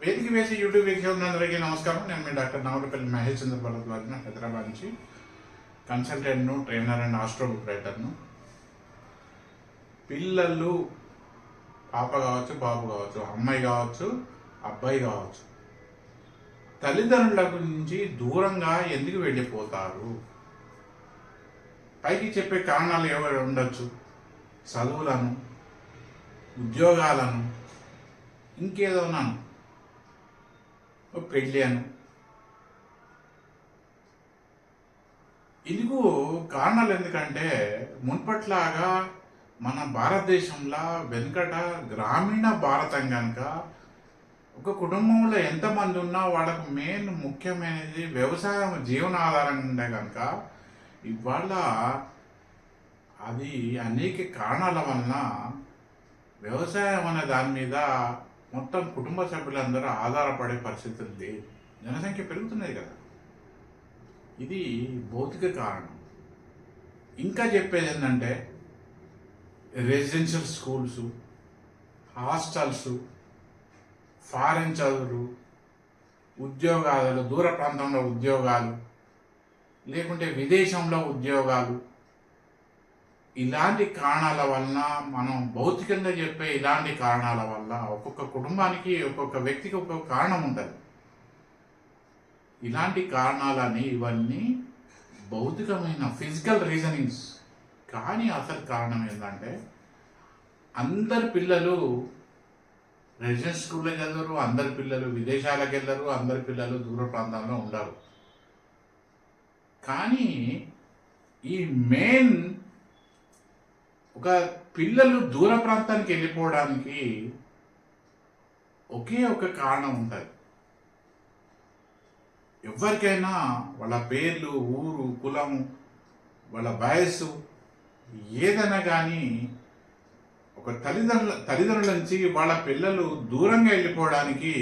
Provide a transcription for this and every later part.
వేదిక వేసి యూట్యూబ్ వీక్షకులందరికీ నమస్కారం. నేను మీ డాక్టర్ నావలపల్లి మహేష్ చంద్ర భరద్వాజ్, హైదరాబాద్ నుంచి కన్సల్టెంట్ను, ట్రైనర్ అండ్ ఆస్ట్రో బుక్ రైటర్ను. పిల్లలు పాప కావచ్చు, బాబు కావచ్చు, అమ్మాయి కావచ్చు, అబ్బాయి కావచ్చు, తల్లిదండ్రుల నుంచి దూరంగా ఎందుకు వెళ్ళిపోతారు? పైకి చెప్పే కారణాలు ఎవరు ఉండొచ్చు. చదువులను, ఉద్యోగాలను, ఇంకేదోనాను, పెళ్ళి అను. ఇందుకు కారణాలు ఎందుకంటే మున్పట్లాగా మన భారతదేశంలో వెనుకట గ్రామీణ భారతం కనుక ఒక కుటుంబంలో ఎంతమంది ఉన్నా వాళ్ళకు మెయిన్ ముఖ్యమైనది వ్యవసాయం జీవనాధారంగా ఉండే కనుక ఇవాళ అది అనేక కారణాల వలన వ్యవసాయం అనే దాని మీద మొత్తం కుటుంబ సభ్యులందరూ ఆధారపడే పరిస్థితులు లేదు. జనసంఖ్య పెరుగుతున్నది కదా, ఇది భౌతిక కారణం. ఇంకా చెప్పేది ఏంటంటే రెసిడెన్షియల్ స్కూల్స్, హాస్టల్స్, ఫారెన్ చదువులు, ఉద్యోగాలు, దూర ప్రాంతంలో ఉద్యోగాలు, లేకుంటే విదేశంలో ఉద్యోగాలు, ఇలాంటి కారణాల వలన మనం భౌతికంగా చెప్పే ఇలాంటి కారణాల వల్ల ఒక్కొక్క కుటుంబానికి, ఒక్కొక్క వ్యక్తికి ఒక్కొక్క కారణం ఉంటుంది. ఇలాంటి కారణాలని ఇవన్నీ భౌతికమైన ఫిజికల్ రీజనింగ్స్. కానీ అసలు కారణం ఏంటంటే అందరి పిల్లలు రెసిడెన్స్ స్కూల్లో చదవరు, అందరి పిల్లలు విదేశాలకు వెళ్ళరు, అందరి పిల్లలు దూర ప్రాంతాల్లో ఉండరు. కానీ ఈ మెయిన్ ఒక పిల్లలు దూర ప్రాంతానికి వెళ్ళిపోవడానికి ఒకే ఒక కారణం ఉంటుంది. ఎవరికైనా వాళ్ళ పేర్లు, ఊరు, కులము, వాళ్ళ వయస్సు ఏదైనా కానీ ఒక తల్లిదండ్రుల నుంచి వాళ్ళ పిల్లలు దూరంగా వెళ్ళిపోవడానికి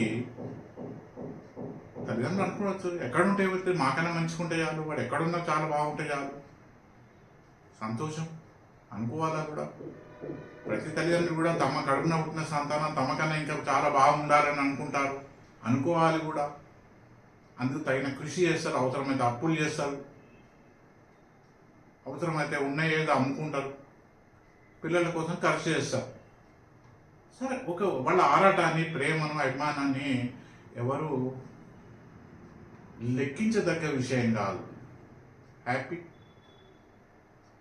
తల్లిదండ్రులు అనుకోవచ్చు, ఎక్కడుంటే పోతే మాకన్నా మంచుకుంటే చాలు, వాడు ఎక్కడున్నా చాలా బాగుంటే చాలు, సంతోషం అనుకోవాలా కూడా. ప్రతి తల్లిదండ్రులు కూడా తమ కడుపున పుట్టిన సంతానం తమకన్నా ఇంకా చాలా బాగుండాలని అనుకోవాలి కూడా. అందుకు తగిన కృషి చేస్తారు, అవసరమైతే అప్పులు చేస్తారు, అవసరమైతే ఉన్న ఏదో అమ్ముకుంటారు, పిల్లల కోసం ఖర్చు చేస్తారు. సరే, వాళ్ళ ఆరాటాన్ని, ప్రేమను, అభిమానాన్ని ఎవరు లెక్కించదగ్గ విషయం కాదు. హ్యాపీ,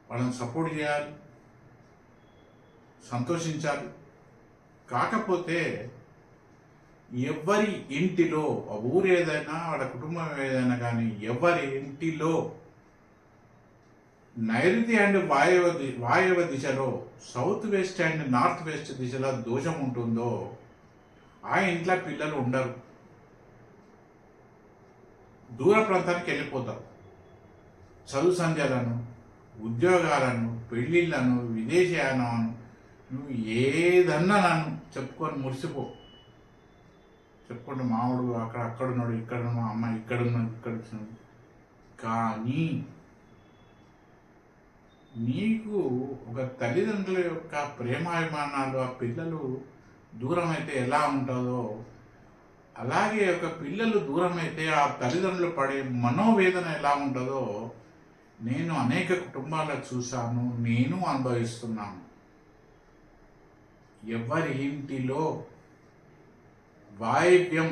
వాళ్ళని సపోర్ట్ చేయాలి, సంతోషించాలి. కాకపోతే ఎవరి ఇంటిలో, ఊరు ఏదైనా, వాళ్ళ కుటుంబం ఏదైనా కానీ, ఎవరి ఇంటిలో నైరుతి అండ్ వాయవ దిశలో, south west and north west దిశలో దోషం ఉంటుందో ఆ ఇంట్లో పిల్లలు ఉండరు, దూర ప్రాంతానికి వెళ్ళిపోతారు. చదువు సంధ్యలను, ఉద్యోగాలను, పెళ్ళిళ్ళను, విదేశీయానం, నువ్వు ఏదన్నా నన్ను చెప్పుకొని మురిసిపో. చెప్పుకుంటే మామూడు అక్కడున్నాడు, ఇక్కడ మా అమ్మ ఇక్కడున్నాడు, ఇక్కడ వచ్చినాడు. కానీ నీకు ఒక తల్లిదండ్రుల యొక్క ప్రేమాభిమానాలు ఆ పిల్లలు దూరం అయితే ఎలా ఉంటుందో, అలాగే ఒక పిల్లలు దూరం అయితే ఆ తల్లిదండ్రులు పడే మనోవేదన ఎలా ఉంటుందో నేను అనేక కుటుంబాల్లో చూశాను, నేను అనుభవిస్తున్నాను. ఎవరి ఇంటిలో వాయవ్యం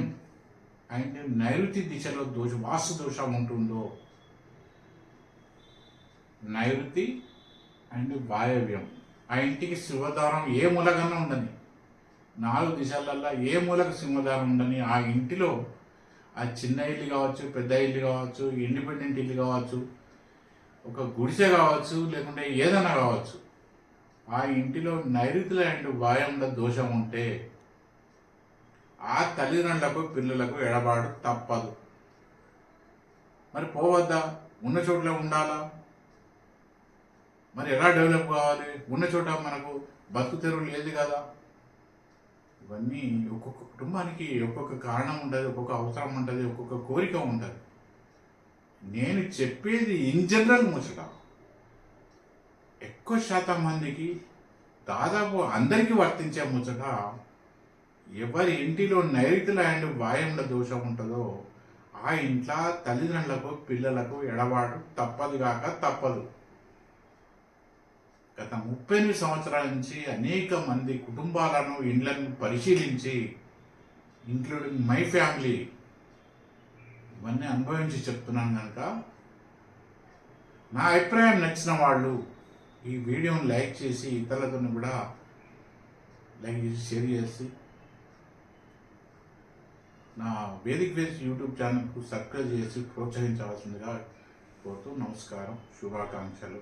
అండ్ నైరుతి దిశలో వాస్తు దోషం ఉంటుందో, నైరుతి అండ్ వాయవ్యం, ఆ ఇంటికి సింహద్వారం ఏ మూలకన్నా ఉండని, 4 దిశలల్లో ఏ మూలకు సింహద్వారం ఉండని, ఆ ఇంటిలో ఆ చిన్న ఇల్లు కావచ్చు, పెద్ద ఇల్లు కావచ్చు, ఇండిపెండెంట్ ఇల్లు కావచ్చు, ఒక గుడిసె కావచ్చు, లేకుంటే ఏదైనా కావచ్చు, ఆ ఇంటిలో నైరుతుల అండ్ వాయువుల దోషం ఉంటే ఆ తల్లిదండ్రులకు, పిల్లలకు ఎడబాటు తప్పదు. మరి పోవద్దా? ఉన్న చోట్ల ఉండాలా? మరి ఎలా డెవలప్ కావాలి? ఉన్న చోట మనకు బతుకు తెరువు లేదు కదా. ఇవన్నీ ఒక్కొక్క కుటుంబానికి ఒక్కొక్క కారణం ఉంటుంది, ఒక్కొక్క అవసరం ఉంటుంది, ఒక్కొక్క కోరిక ఉంటుంది. నేను చెప్పేది ఇన్ జనరల్ ముచ్చట. ఎక్కువ శాతం మందికి, దాదాపు అందరికీ వర్తించే ముచ్చట ఎవరి ఇంటిలో నైరుతి అండ్ వాయువుల దోషం ఉంటుందో ఆ ఇంట్లో తల్లిదండ్రులకు పిల్లలకు ఎడబాటు తప్పదు కాక తప్పదు. గత 38 సంవత్సరాల నుంచి అనేక మంది కుటుంబాలను ఇండ్లను పరిశీలించి, ఇంక్లూడింగ్ మై ఫ్యామిలీ, ఇవన్నీ అనుభవించి చెప్తున్నాను కనుక నా అభిప్రాయం నచ్చిన వాళ్ళు ఈ వీడియోని లైక్ చేసి ఇతరులతో కూడా లైక్ చేసి షేర్ చేసి నా వేదిక వేసి యూట్యూబ్ ఛానల్కు సబ్స్క్రైబ్ చేసి ప్రోత్సహించవలసిందిగా కోరుతూ నమస్కారం, శుభాకాంక్షలు.